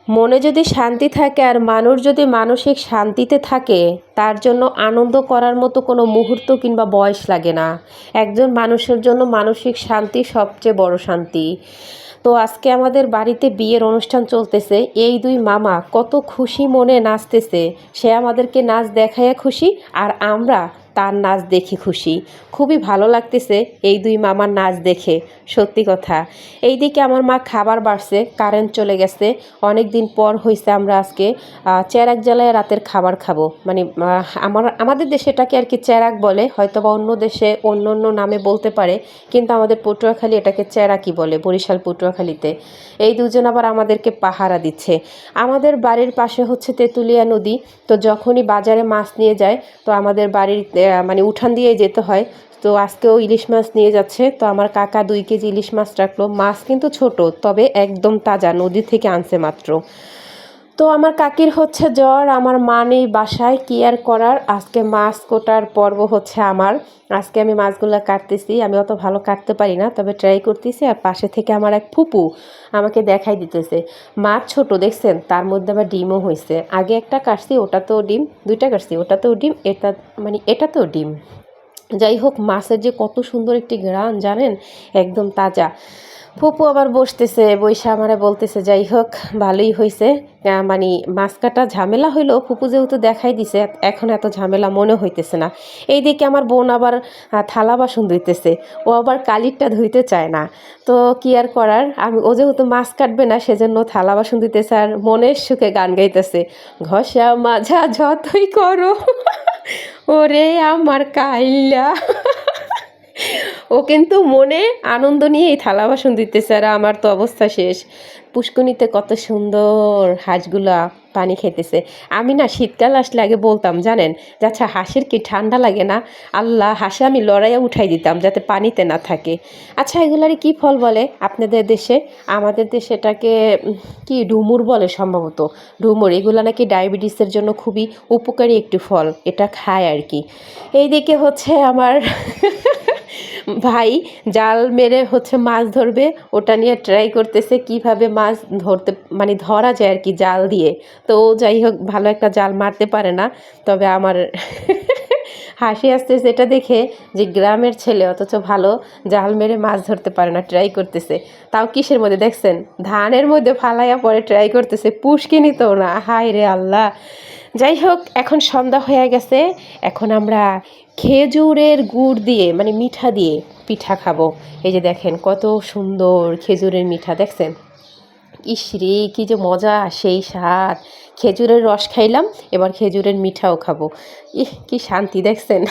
মনে যদি শান্তি থাকে আর মানুষ যদি মানসিক শান্তিতে থাকে, তার জন্য আনন্দ করার মতো কোনো মুহূর্ত কিংবা বয়স লাগে না। একজন মানুষের জন্য মানসিক শান্তি সবচেয়ে বড় শান্তি। তো আজকে আমাদের বাড়িতে বিয়ের অনুষ্ঠান চলতেছে। এই দুই মামা কত খুশি মনে নাচতেছে। সে আমাদেরকে নাচ দেখায় খুশি, আর আমরা তার নাচ দেখে খুশি। খুবই ভালো লাগতেছে এই দুই মামার নাচ দেখে, সত্যি কথা। এইদিকে আমার মা খাবার বাড়ছে, কারেন্ট চলে গেছে। অনেক দিন পর হয়েছে আমরা আজকে চেরাক জ্বালায় রাতের খাবার খাবো। মানে আমাদের দেশে এটাকে আর কি চেরাক বলে, হয়তো বা অন্য দেশে অন্য অন্য নামে বলতে পারে, কিন্তু আমাদের পটুয়াখালী এটাকে চেরাকই বলে, বরিশাল পটুয়াখালীতে। এই দুজন আবার আমাদেরকে পাহারা দিচ্ছে। আমাদের বাড়ির পাশে হচ্ছে তেঁতুলিয়া নদী। তো যখনই বাজারে মাছ নিয়ে যায়, তো আমাদের বাড়ির মানে উঠান দিয়ে যেতে হয়। তো আজকেও ইলিশ মাছ নিয়ে যাচ্ছে। তো আমার কাকা 2 কেজি ইলিশ মাছ রাখলো। মাছ কিন্তু ছোট, তবে একদম তাজা, নদী থেকে আনছে মাত্র। তো আমার কাকির হচ্ছে জ্বর, আমার মা নেই বাসায়, কি আর করার। আজকে মাছ কোটার পর্ব হচ্ছে আমার। আজকে আমি মাছগুলো কাটতেছি। আমি অত ভালো কাটতে পারি না, তবে ট্রাই করতেছি। আর পাশে থেকে আমার এক ফুপু আমাকে দেখাই দিতেছে। মাছ ছোট দেখছেন, তার মধ্যে আবার ডিমও হয়েছে। আগে একটা কাটছি, ওটাতেও ডিম। 2টা কাটছি, ওটাতেও ডিম, এটাতেও ডিম। যাই হোক, মাছের যে কত সুন্দর একটি ঘ্রাণ জানেন, একদম তাজা। ফুপু আবার বসতেছে, বৈশা আমারে বলতেছে, যাই হোক ভালোই হয়েছে। মানে মাছ কাটা ঝামেলা হইলো, ফুপু যেহেতু দেখাই দিছে, এখন এত ঝামেলা মনে হইতেছে না। এইদিকে আমার বোন আবার থালা বাসন ধুইতেছে। ও আবার কালিরটা ধুইতে চায় না। তো কি আর করার, ও যেহেতু মাছ কাটবে না, সেজন্য থালা বাসন ধুইতেছে আর মনের সুখে গান গাইতেছে, ঘষা মাজা যতই করো ওরে আমার কাইল্লা। ও কিন্তু মনে আনন্দ নিয়ে এই থালা বাসন দিতেছে, আর আমার তো অবস্থা শেষ। পুষ্কুনিতে কত সুন্দর হাঁসগুলা পানি খেতেছে। আমি না শীতকাল আসলে আগে বলতাম জানেন, যে আচ্ছা হাঁসের কি ঠান্ডা লাগে না, আল্লাহ হাঁসে আমি লড়াইয়া উঠাই দিতাম যাতে পানিতে না থাকে। আচ্ছা এগুলারই কি ফল বলে আপনাদের দেশে? আমাদের দেশে এটাকে কি ডুমুর বলে সম্ভবত। ডুমুর, এগুলো নাকি ডায়াবেটিসের জন্য খুবই উপকারী একটি ফল, এটা খায় আর কি। এইদিকে হচ্ছে আমার ভাই জাল মেরে হচ্ছে মাছ ধরবে, ওটা নিয়ে ট্রাই করতেছে কিভাবে মাছ ধরতে, মানে ধরা যায় আর কি জাল দিয়ে। তো যাই হোক, ভালো একটা জাল মারতে পারে না। তবে আমার হাসি আসতেছে এটা দেখে, যে গ্রামের ছেলে অথচ ভালো জাল মেরে মাছ ধরতে পারে না, ট্রাই করতেছে। তাও কিসের মধ্যে দেখছেন, ধানের মধ্যে ফালাইয়া পরে ট্রাই করতেছে, পুষ্কিনি তো না, হায় রে আল্লাহ। যাই হোক, এখন সন্ধ্যা হয়ে গেছে। এখন আমরা খেজুরের গুড় দিয়ে, মানে মিঠা দিয়ে পিঠা খাবো। এই যে দেখেন কত সুন্দর খেজুরের মিঠা, দেখছেন? ইসরে কি যে মজা, সেই স্বাদ। খেজুরের রস খাইলাম, এবার খেজুরের মিঠাও খাবো। ইহ কি শান্তি, দেখছেন?